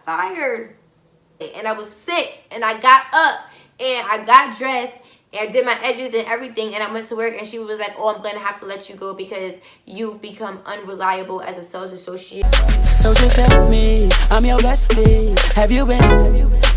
fired. And I was sick, and I got up and I got dressed and did my edges and everything, and I went to work, and she was like, oh, I'm gonna have to let you go because you've become unreliable as a sales associate. So just tell me, I'm your bestie. Have you been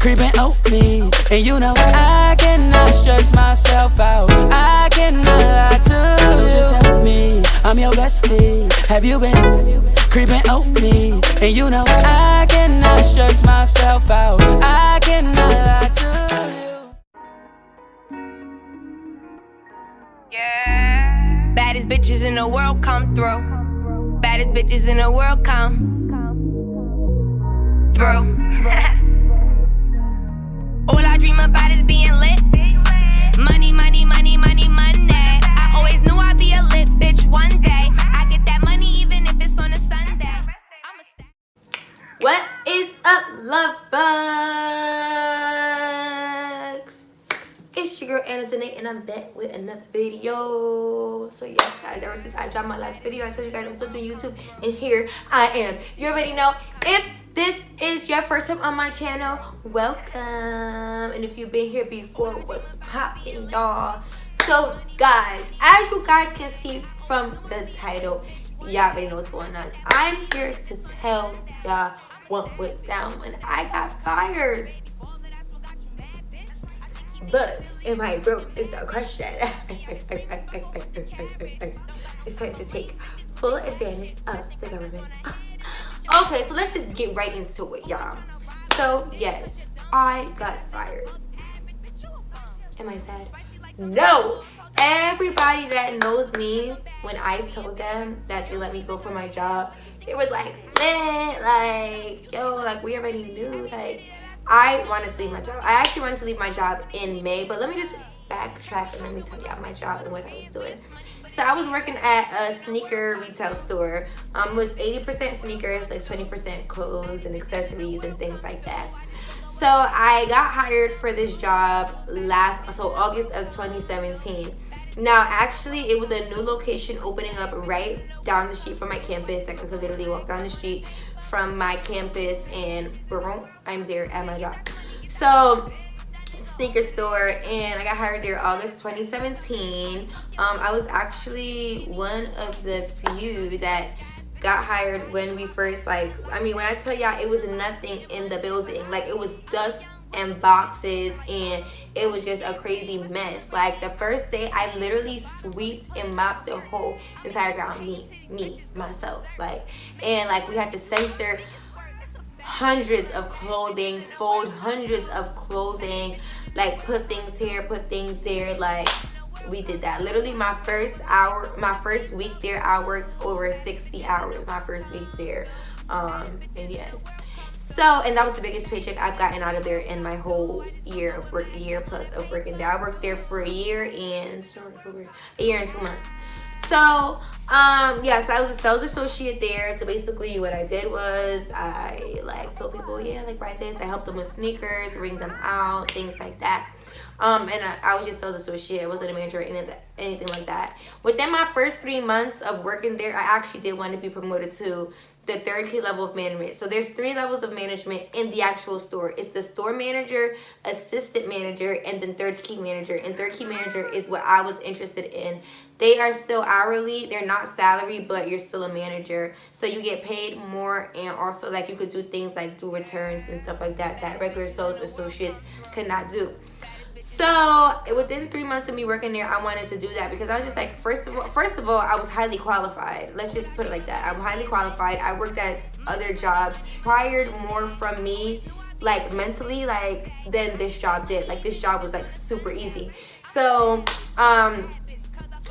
creeping on me? And you know I cannot stress myself out, I cannot lie to you. So just tell me, I'm your bestie. Have you been creeping on me? And you know I cannot stress myself out, I cannot lie to you. Yeah. Baddest bitches in the world come through. Baddest bitches in the world come through. All I dream about is being lit. Money, money, money, money, money. I always knew I'd be a lit bitch one day. I get that money even if it's on a Sunday. What is up, love bugs? It's your girl Anna tonight, and I'm back with another video. So yes, guys, ever since I dropped my last video, I told you guys I'm still doing YouTube, and here I am. You already know. If this is your first time on my channel, welcome. And if you've been here before, what's poppin', y'all? So guys, as you guys can see from the title, y'all already know what's going on. I'm here to tell y'all what went down when I got fired. But am I broke is the question. It's time to take full advantage of the government. Okay, so let's just get right into it, y'all. So yes, I got fired. Am I sad? No. Everybody that knows me, when I told them that they let me go for my job, it was like, lit, like, yo, like we already knew, like I wanted to leave my job. I actually wanted to leave my job in May, but let me just backtrack and let me tell y'all my job and what I was doing. So I was working at a sneaker retail store. It was 80% sneakers, like 20% clothes and accessories and things like that. So I got hired for this job August of 2017. Now, actually, it was a new location opening up right down the street from my campus. Like, I could literally walk down the street from my campus and boom, I'm there at my job. So, sneaker store, and I got hired there August 2017. I was actually one of the few that got hired when we first, when I tell y'all, it was nothing in the building. Like, it was dust and boxes, and it was just a crazy mess. Like, the first day, I literally swept and mopped the whole entire ground, myself. And we had to censor hundreds of clothing, fold hundreds of clothing, like put things here, put things there. Like, we did that. Literally, my first week there, I worked over 60 hours my first week there. And yes. So, and that was the biggest paycheck I've gotten out of there in my whole year of work, year plus of working there. I worked there for a year and 2 months. So, yeah, so I was a sales associate there. So basically what I did was I told people, yeah, buy this. I helped them with sneakers, ring them out, things like that. And I was just sales associate. I wasn't a manager or anything like that. Within my first 3 months of working there, I actually did want to be promoted to the third key level of management. So there's 3 levels of management in the actual store. It's the store manager, assistant manager, and then third key manager. And third key manager is what I was interested in. They are still hourly. They're not salary, but you're still a manager. So you get paid more, and also you could do things like do returns and stuff like that that regular sales associates could not do. So within 3 months of me working there, I wanted to do that because I was just like, first of all, I was highly qualified. Let's just put it like that. I'm highly qualified. I worked at other jobs, required more from me, mentally, than this job did. This job was super easy. So,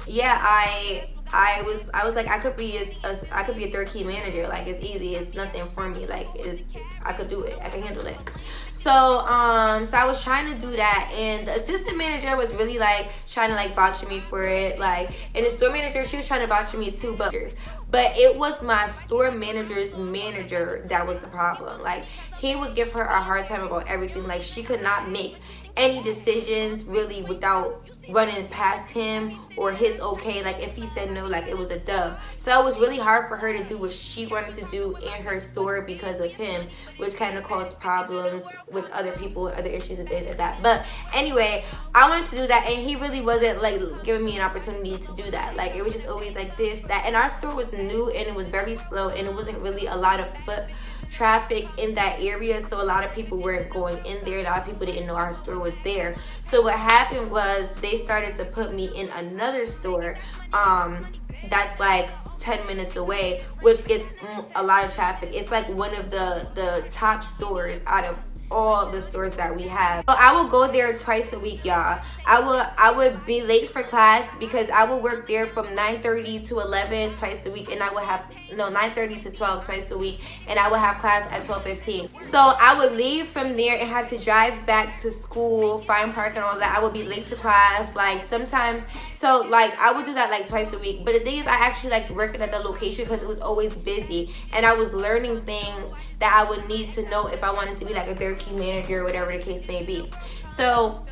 yeah, I was like, I could be a third key manager. It's easy. It's nothing for me. I could do it. I can handle it. So I was trying to do that, and the assistant manager was really trying to vouch for me for it, and the store manager, she was trying to vouch for me too, but it was my store manager's manager that was the problem. He would give her a hard time about everything. She could not make any decisions really without running past him or his okay. Like if he said no, like it was a dub. So it was really hard for her to do what she wanted to do in her store because of him, which kind of caused problems with other people and other issues and things like that. But anyway, I wanted to do that, and he really wasn't like giving me an opportunity to do that. Like it was just always like this, that, and our store was new and it was very slow, and it wasn't really a lot of foot traffic in that area, so a lot of people weren't going in there. A lot of people didn't know our store was there. So what happened was they started to put me in another store that's like 10 minutes away, which gets a lot of traffic. It's like one of the top stores out of all the stores that we have. So I will go there twice a week, y'all. I would be late for class because I would work there from 9:30 to 11 twice a week, and I would have 9:30 to 12 twice a week, and I would have class at 12:15. So I would leave from there and have to drive back to school, find park and all that. I would be late to class, like sometimes. So like I would do that like twice a week. But the thing is, I actually liked working at the location because it was always busy, and I was learning things that I would need to know if I wanted to be like a third key manager or whatever the case may be. So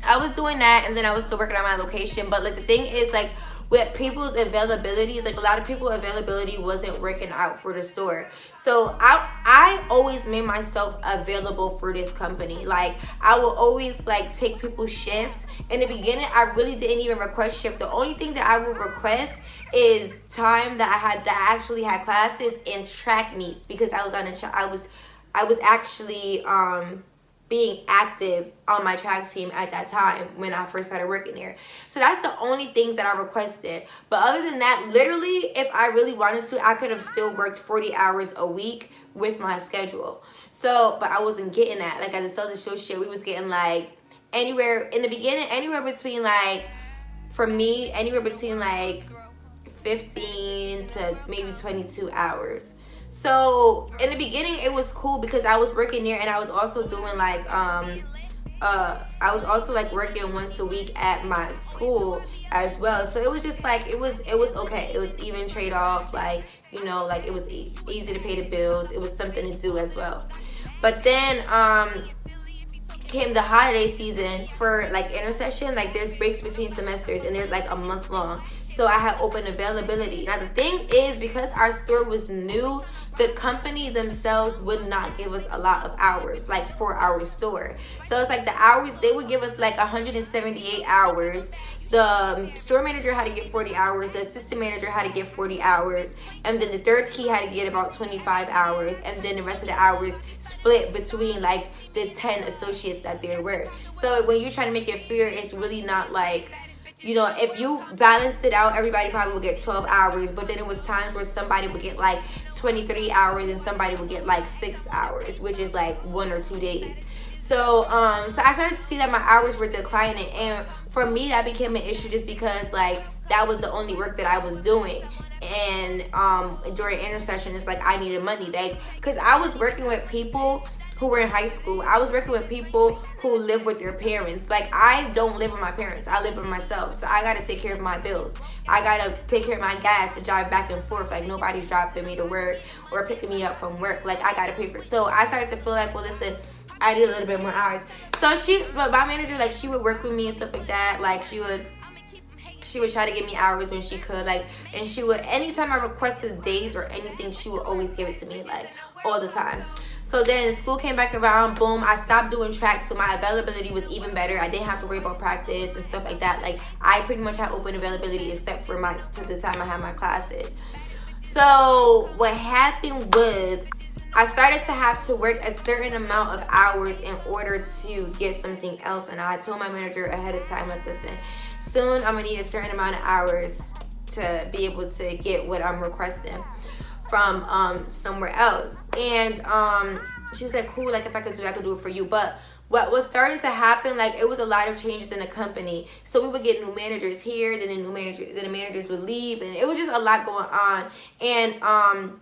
I was doing that, and then I was still working on my location. But like the thing is, like with people's availabilities, like a lot of people availability wasn't working out for the store. So I always made myself available for this company. Like I will always like take people's shifts. In the beginning, I really didn't even request shift. The only thing that I would request is time that I actually had classes and track meets, because I was actually being active on my track team at that time when I first started working there. So that's the only things that I requested. But other than that, literally, if I really wanted to, I could have still worked 40 hours a week with my schedule. So, but I wasn't getting that. Like as a sales associate, we was getting like anywhere in the beginning, anywhere between like, for me, anywhere between like 15 to maybe 22 hours. So in the beginning it was cool because I was working there, and I was also doing like I was also like working once a week at my school as well. So it was just like it was okay. It was even trade off, like, you know, like it was easy to pay the bills. It was something to do as well. But then came the holiday season for like intercession. Like there's breaks between semesters, and they're like a month long. So I had open availability. Now the thing is, because our store was new, the company themselves would not give us a lot of hours, like for our store. So it's like the hours, they would give us like 178 hours. The store manager had to get 40 hours. The assistant manager had to get 40 hours. And then the third key had to get about 25 hours. And then the rest of the hours split between like the 10 associates that there were. So when you're trying to make it fair, it's really not like, you know, if you balanced it out, everybody probably would get 12 hours. But then it was times where somebody would get like 23 hours and somebody would get like 6 hours, which is like 1 or 2 days. So so I started to see that my hours were declining, and for me that became an issue just because like that was the only work that I was doing. And during intercession, it's like I needed money, like because I was working with people who were in high school. I was working with people who live with their parents. Like I don't live with my parents, I live with myself. So I gotta take care of my bills. I gotta take care of my gas to drive back and forth. Like nobody's dropping me to work or picking me up from work. Like I gotta pay for it. So I started to feel like, well, listen, I need a little bit more hours. So but my manager, like she would work with me and stuff like that. Like she would try to give me hours when she could, like, and she would, anytime I requested days or anything, she would always give it to me, like, all the time. So then school came back around, boom, I stopped doing track, so my availability was even better. I didn't have to worry about practice and stuff like that. Like, I pretty much had open availability except for to the time I had my classes. So what happened was I started to have to work a certain amount of hours in order to get something else. And I told my manager ahead of time, like, listen, soon I'm gonna need a certain amount of hours to be able to get what I'm requesting from somewhere else. And she was like, cool, like if I could do it, I could do it for you. But what was starting to happen, like it was a lot of changes in the company. So we would get new managers here, then the managers would leave, and it was just a lot going on. And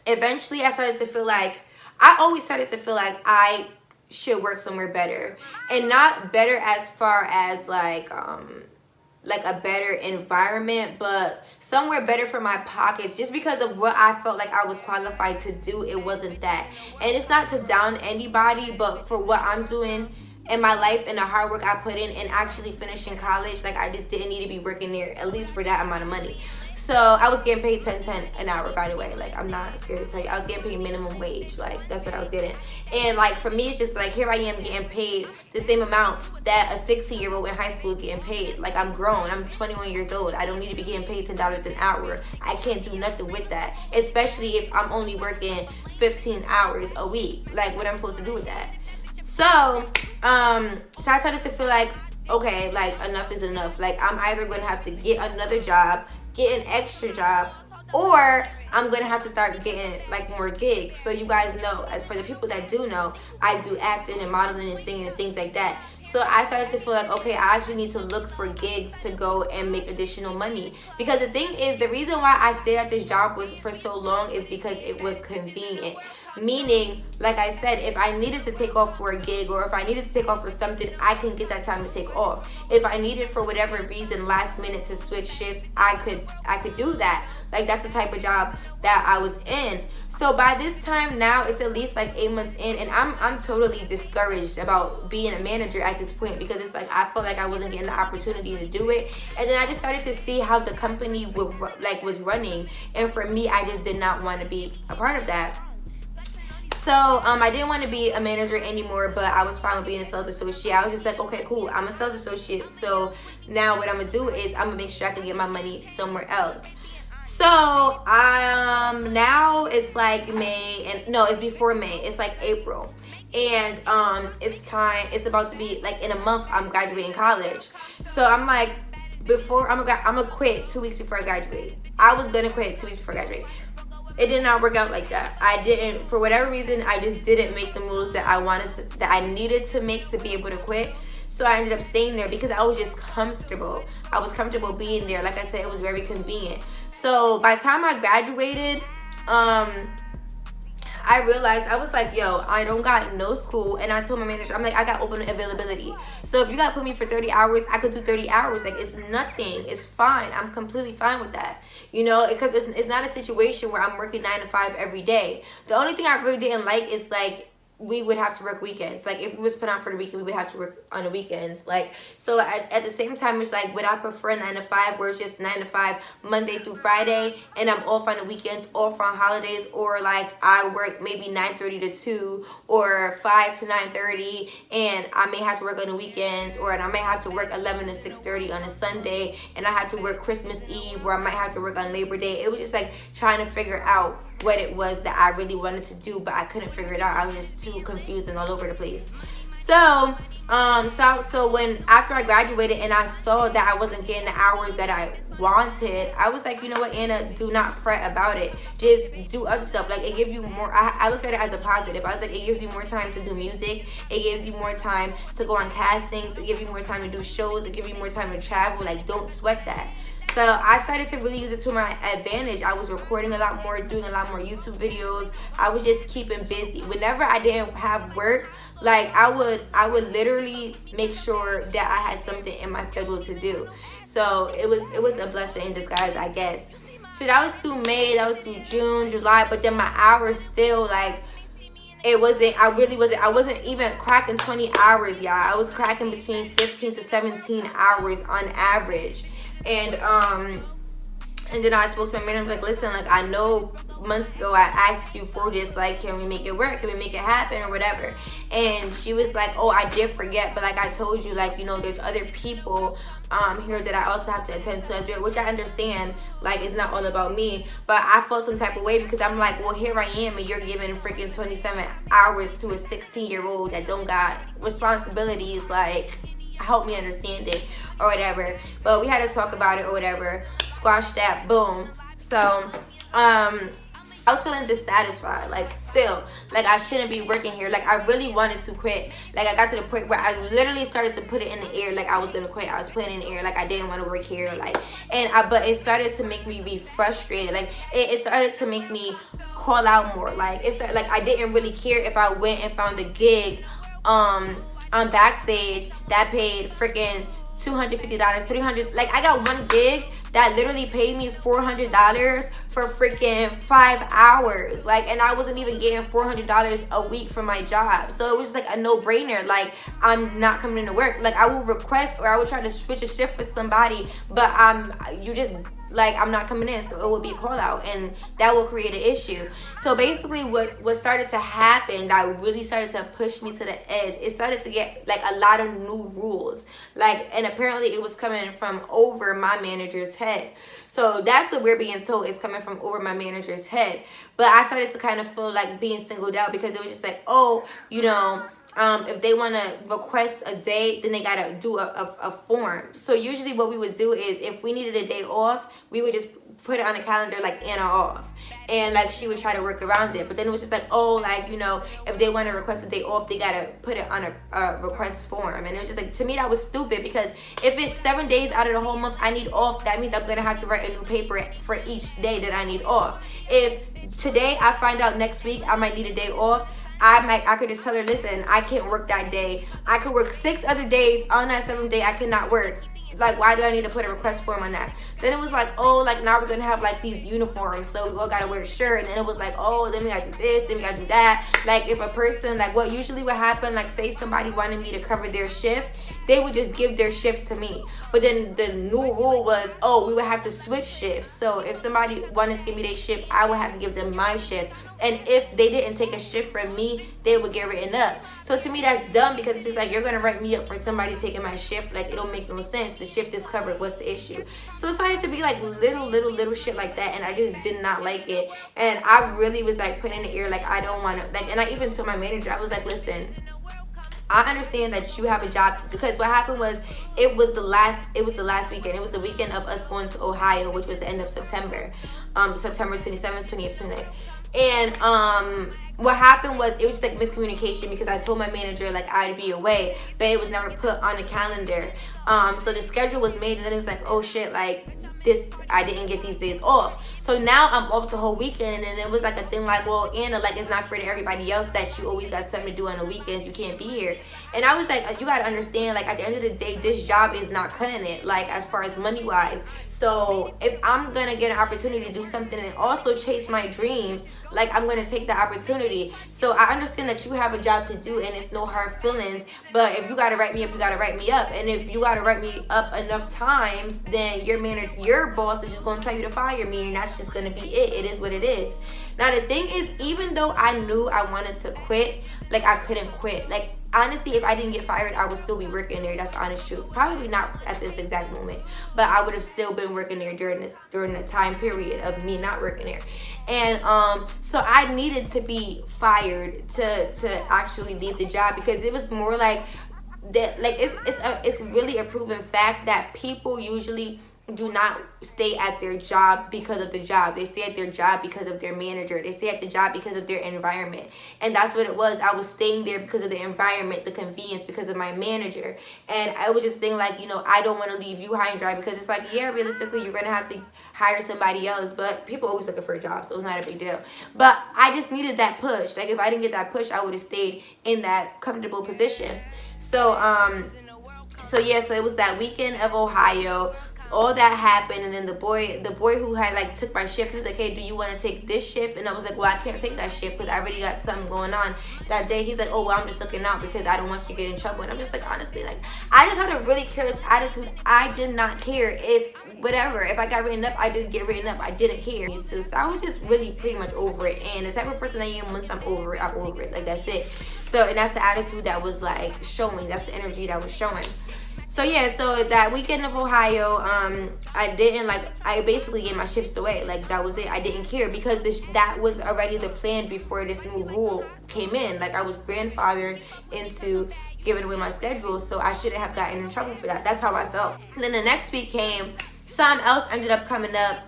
eventually I started to feel like, I always started to feel like I should work somewhere better. And not better as far as like a better environment, but somewhere better for my pockets, just because of what I felt like I was qualified to do. It wasn't that. And it's not to down anybody, but for what I'm doing in my life and the hard work I put in and actually finishing college, like I just didn't need to be working there at least for that amount of money. So I was getting paid $10.10 an hour, by the way. Like, I'm not scared to tell you, I was getting paid minimum wage. Like, that's what I was getting. And like, for me, it's just like, here I am getting paid the same amount that a 16-year-old in high school is getting paid. Like, I'm grown, I'm 21 years old, I don't need to be getting paid $10 an hour. I can't do nothing with that, especially if I'm only working 15 hours a week. Like, what I'm supposed to do with that? So I started to feel like, okay, like, enough is enough. Like, I'm either gonna have to get another job, get an extra job, or I'm gonna have to start getting like more gigs. So you guys know, for the people that do know, I do acting and modeling and singing and things like that. So I started to feel like, okay, I actually need to look for gigs to go and make additional money. Because the thing is, the reason why I stayed at this job was for so long is because it was convenient. Meaning, like I said, if I needed to take off for a gig, or if I needed to take off for something, I can get that time to take off. If I needed, for whatever reason, last minute to switch shifts, I could do that. Like, that's the type of job that I was in. So by this time now, it's at least like 8 months in, and I'm totally discouraged about being a manager at this point, because it's like I felt like I wasn't getting the opportunity to do it. And then I just started to see how the company was running, and for me, I just did not want to be a part of that. So I didn't want to be a manager anymore, but I was fine with being a sales associate. I was just like, okay, cool, I'm a sales associate. So now what I'm gonna do is I'm gonna make sure I can get my money somewhere else. So now it's like May, and no, it's before May. It's like April, and it's time. It's about to be like in a month. I'm graduating college. So I'm like, I'm gonna quit 2 weeks before I graduate. I was gonna quit 2 weeks before I graduate. It did not work out like that. I didn't, for whatever reason, I just didn't make the moves that I needed to make to be able to quit. So I ended up staying there because I was just comfortable. I was comfortable being there. Like I said, it was very convenient. So by the time I graduated, I realized, I was like, yo, I don't got no school. And I told my manager, I'm like, I got open availability. So if you gotta put me for 30 hours, I could do 30 hours. Like, it's nothing. It's fine. I'm completely fine with that. You know, because it's not a situation where I'm working 9 to 5 every day. The only thing I really didn't like is like, we would have to work weekends. Like, if we was put on for the weekend, we would have to work on the weekends. Like, so at the same time, it's like, would I prefer 9 to 5, where it's just 9 to 5 Monday through Friday, and I'm off on the weekends, off on holidays, or like I work maybe 9:30 to 2, or 5 to 9:30, and I may have to work on the weekends, or I may have to work 11 to 6:30 on a Sunday, and I have to work Christmas Eve, or I might have to work on Labor Day. It was just like trying to figure out what it was that I really wanted to do, but I couldn't figure it out. I was just too confused and all over the place. So when after I graduated and I saw that I wasn't getting the hours that I wanted, I was like, you know what, Anna, do not fret about it. Just do other stuff. Like, it gives you more. I looked at it as a positive. I was like, it gives you more time to do music. It gives you more time to go on castings. It gives you more time to do shows. It gives you more time to travel. Like, don't sweat that. So I started to really use it to my advantage. I was recording a lot more, doing a lot more YouTube videos. I was just keeping busy. Whenever I didn't have work, like I would literally make sure that I had something in my schedule to do. So it was a blessing in disguise, I guess. So that was through May, that was through June, July, but then my hours still, like, I wasn't even cracking 20 hours, y'all. I was cracking between 15 to 17 hours on average. And then I spoke to my manager, like, listen, like, I know months ago I asked you for this, like, can we make it work? Can we make it happen or whatever? And she was like, oh, I did forget, but like I told you, like, you know, there's other people here that I also have to attend to as well, which I understand, like, it's not all about me, but I felt some type of way because I'm like, well, here I am and you're giving freaking 27 hours to a 16-year-old that don't got responsibilities, like, help me understand it or whatever. But we had to talk about it or whatever, squash that, boom. So I was feeling dissatisfied, like, still, like, I shouldn't be working here. Like, I really wanted to quit. Like, I got to the point where I literally started to put it in the air, like I was gonna quit. I was putting it in the air, like I didn't want to work here, like, but it started to make me be frustrated. Like, it started to make me call out more. Like, it started, like, I didn't really care if I went and found a gig on Backstage that paid freaking $250, $300. Like, I got one gig that literally paid me $400 for freaking 5 hours. Like, and I wasn't even getting $400 a week from my job. So it was just like a no-brainer. Like, I'm not coming into work. Like, I will request or I will try to switch a shift with somebody, but I'm not coming in, so it will be a call out, and that will create an issue. So basically what started to happen that really started to push me to the edge, it started to get like a lot of new rules, like, and apparently it was coming from over my manager's head. So that's what we're being told is coming from over my manager's head. But I started to kind of feel like being singled out, because it was just like, oh, if they want to request a day, then they got to do a form. So usually what we would do is if we needed a day off, we would just put it on the calendar like in or off. And like she would try to work around it. But then it was just like, oh, like, if they want to request a day off, they got to put it on a request form. And it was just like, to me, that was stupid, because if it's 7 days out of the whole month I need off, that means I'm going to have to write a new paper for each day that I need off. If today I find out next week I might need a day off, I could just tell her, listen, I can't work that day. I could work 6 other days. On that 7th day, I cannot work. Like, why do I need to put a request form on that? Then it was like, oh, like, now we're going to have, like, these uniforms. So we all got to wear a shirt. And then it was like, oh, then we got to do this. Then we got to do that. Like, if a person, like, what usually would happen, like, say somebody wanted me to cover their shift, they would just give their shift to me. But then the new rule was, oh, we would have to switch shifts. So if somebody wanted to give me their shift, I would have to give them my shift. And if they didn't take a shift from me, they would get written up. So to me, that's dumb, because it's just like, you're going to write me up for somebody taking my shift. Like, it don't make no sense. The shift is covered. What's the issue? So it started to be like little shit like that. And I just did not like it. And I really was like putting in the ear, like, I don't want to, like, and I even told my manager, I was like, listen, I understand that you have a job to do, because what happened was it was the last weekend. It was the weekend of us going to Ohio, which was the end of September, September 27th, 28th, 29th. And what happened was it was just like miscommunication, because I told my manager like I'd be away, but it was never put on the calendar. So the schedule was made, and then it was like, oh shit, like this, I didn't get these days off. So now I'm off the whole weekend, and it was like a thing like, well, Anna, like, it's not fair to everybody else that you always got something to do on the weekends. You can't be here. And I was like, you gotta understand, like, at the end of the day, this job is not cutting it, like, as far as money wise. So if I'm gonna get an opportunity to do something and also chase my dreams, like, I'm gonna take the opportunity. So I understand that you have a job to do, and it's no hard feelings, but if you gotta write me up, you gotta write me up. And if you gotta write me up enough times, then your boss is just gonna tell you to fire me, and that's just gonna be it. It is what it is. Now the thing is, even though I knew I wanted to quit, like, I couldn't quit. Like, honestly, if I didn't get fired, I would still be working there. That's the honest truth. Probably not at this exact moment, but I would have still been working there during the time period of me not working there. And so I needed to be fired to actually leave the job, because it was more like that. Like, it's really a proven fact that people usually do not stay at their job because of the job. They stay at their job because of their manager. They stay at the job because of their environment. And that's what it was. I was staying there because of the environment, the convenience, because of my manager. And I was just thinking, like, I don't want to leave you high and dry, because it's like, yeah, realistically, you're going to have to hire somebody else. But people always looking for a job, so it's not a big deal. But I just needed that push. Like, if I didn't get that push, I would have stayed in that comfortable position. So yeah, so it was that weekend of Ohio. All that happened, and then the boy who had like took my shift, he was like, hey, do you want to take this shift? And I was like, well, I can't take that shift because I already got something going on that day. He's like, oh, well, I'm just looking out because I don't want you to get in trouble. And I'm just like, honestly, like, I just had a really careless attitude. I did not care if I got written up, I just get written up. I didn't care. So I was just really pretty much over it. And the type of person I am, once I'm over it, I'm over it. Like, that's it. So, and that's the attitude that was like showing. That's the energy that was showing. So yeah, so that weekend of Ohio, I basically gave my shifts away. Like, that was it. I didn't care, because that was already the plan before this new rule came in. Like, I was grandfathered into giving away my schedule, so I shouldn't have gotten in trouble for that. That's how I felt. And then the next week came, something else ended up coming up,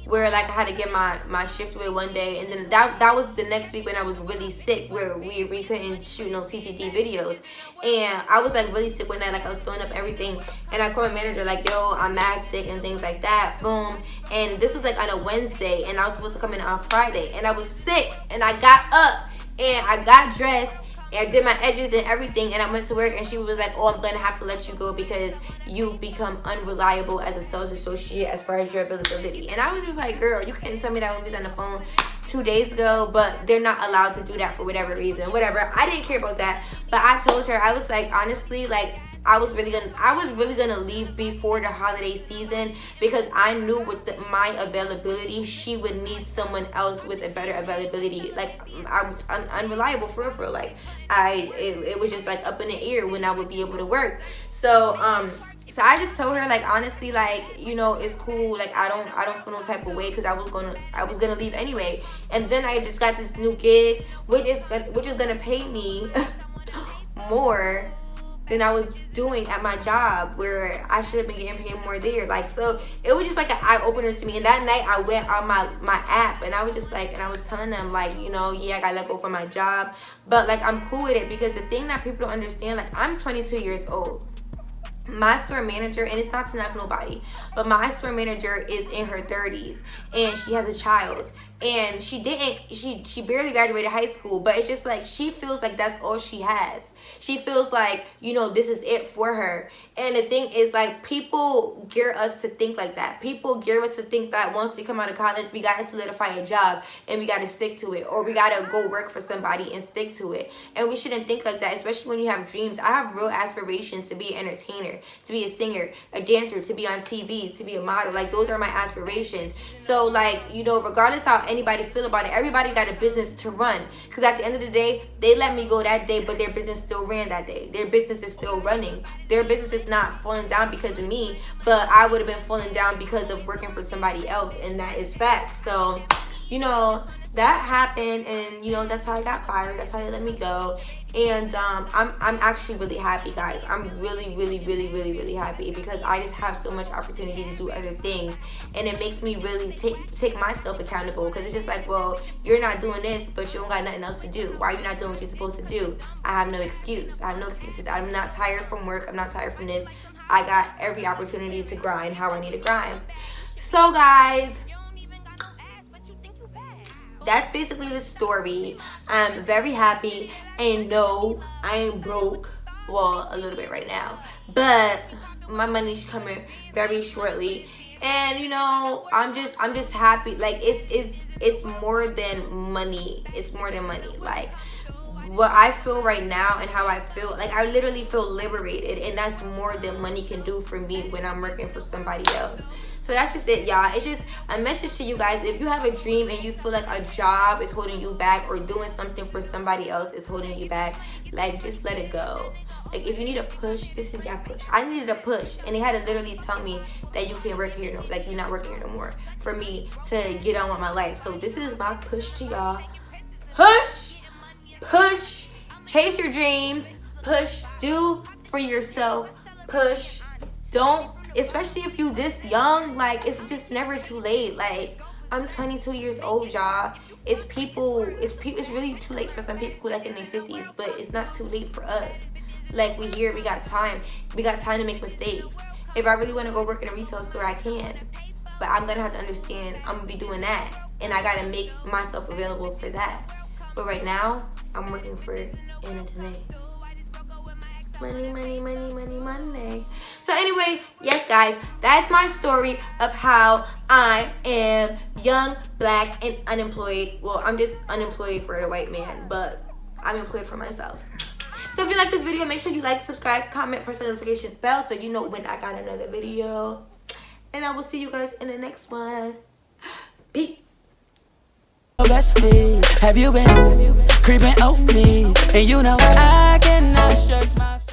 where like I had to get my shift away one day, and then that was the next week when I was really sick, where we couldn't shoot no TTD videos, and I was like really sick one night, like I was throwing up everything, and I called my manager like, yo, I'm mad sick and things like that, boom. And this was like on a Wednesday, and I was supposed to come in on Friday, and I was sick, and I got up and I got dressed, and I did my edges and everything, and I went to work, and she was like, oh, I'm gonna have to let you go because you've become unreliable as a sales associate as far as your availability. And I was just like, girl, you couldn't tell me that when we was on the phone 2 days ago, but they're not allowed to do that for whatever reason. Whatever, I didn't care about that, but I told her, I was like, honestly, like, I was really gonna leave before the holiday season because I knew with my availability, she would need someone else with a better availability. Like, I was unreliable for real. Like, it was just like up in the air when I would be able to work. So I just told her, like, honestly, like, you know, it's cool. Like, I don't feel no type of way because I was gonna leave anyway. And then I just got this new gig, which is gonna pay me more than I was doing at my job, where I should have been getting paid more there. Like, so it was just like an eye-opener to me. And that night I went on my app, and I was just like, and I was telling them, like, you know, yeah, I got let go from my job, but like, I'm cool with it, because the thing that people don't understand, like, I'm 22 years old. My store manager, and it's not to knock nobody, but my store manager is in her 30s, and she has a child, and she barely graduated high school, but it's just like, she feels like that's all she has. She feels like, you know, this is it for her. And the thing is, like, people gear us to think like that. People gear us to think that once we come out of college, we gotta solidify a job and we gotta stick to it, or we gotta go work for somebody and stick to it. And we shouldn't think like that, especially when you have dreams. I have real aspirations to be an entertainer, to be a singer, a dancer, to be on TV, to be a model. Like, those are my aspirations. So, like, you know, regardless how anybody feel about it, everybody got a business to run. Because at the end of the day, they let me go that day, but their business still ran that day. Their business is still running. Their business is not falling down because of me, but I would have been falling down because of working for somebody else, and that is fact. So, you know, that happened, and, you know, that's how I got fired. That's how they let me go. And I'm actually really happy, guys. I'm really happy, because I just have so much opportunity to do other things, and it makes me really take myself accountable, because it's just like, well, you're not doing this, but you don't got nothing else to do. Why are you not doing what you're supposed to do? I have no excuse. I have no excuses. I'm not tired from work. I'm not tired from this. I got every opportunity to grind how I need to grind. So, guys, that's basically the story. I'm very happy, and no, I ain't broke. Well, a little bit right now, but my money's coming very shortly, and, you know, I'm just happy. Like, it's more than money. It's more than money. Like, what I feel right now and how I feel, like, I literally feel liberated, and that's more than money can do for me when I'm working for somebody else. So that's just it, y'all. It's just a message to you guys. If you have a dream and you feel like a job is holding you back, or doing something for somebody else is holding you back, like, just let it go. Like, if you need a push, this is your push. I needed a push, and they had to literally tell me that you can't work here, like, you're not working here no more, for me to get on with my life. So this is my push to y'all. Push, chase your dreams, push, do for yourself, push, don't, especially if you this young, like, it's just never too late. Like, I'm 22 years old, y'all. It's really too late for some people who like in their 50s, but it's not too late for us. Like, we got time to make mistakes. If I really want to go work in a retail store, I can, but I'm gonna have to understand I'm gonna be doing that, and I gotta make myself available for that. But right now, I'm working for entertainment. Money. So anyway, yes, guys, that's my story of how I am young, black, and unemployed. Well, I'm just unemployed for the white man, but I'm employed for myself. So if you like this video, make sure you like, subscribe, comment, press the notification bell so you know when I got another video. And I will see you guys in the next one. Peace. Bestie, have you been creeping on me? And you know I cannot stress myself.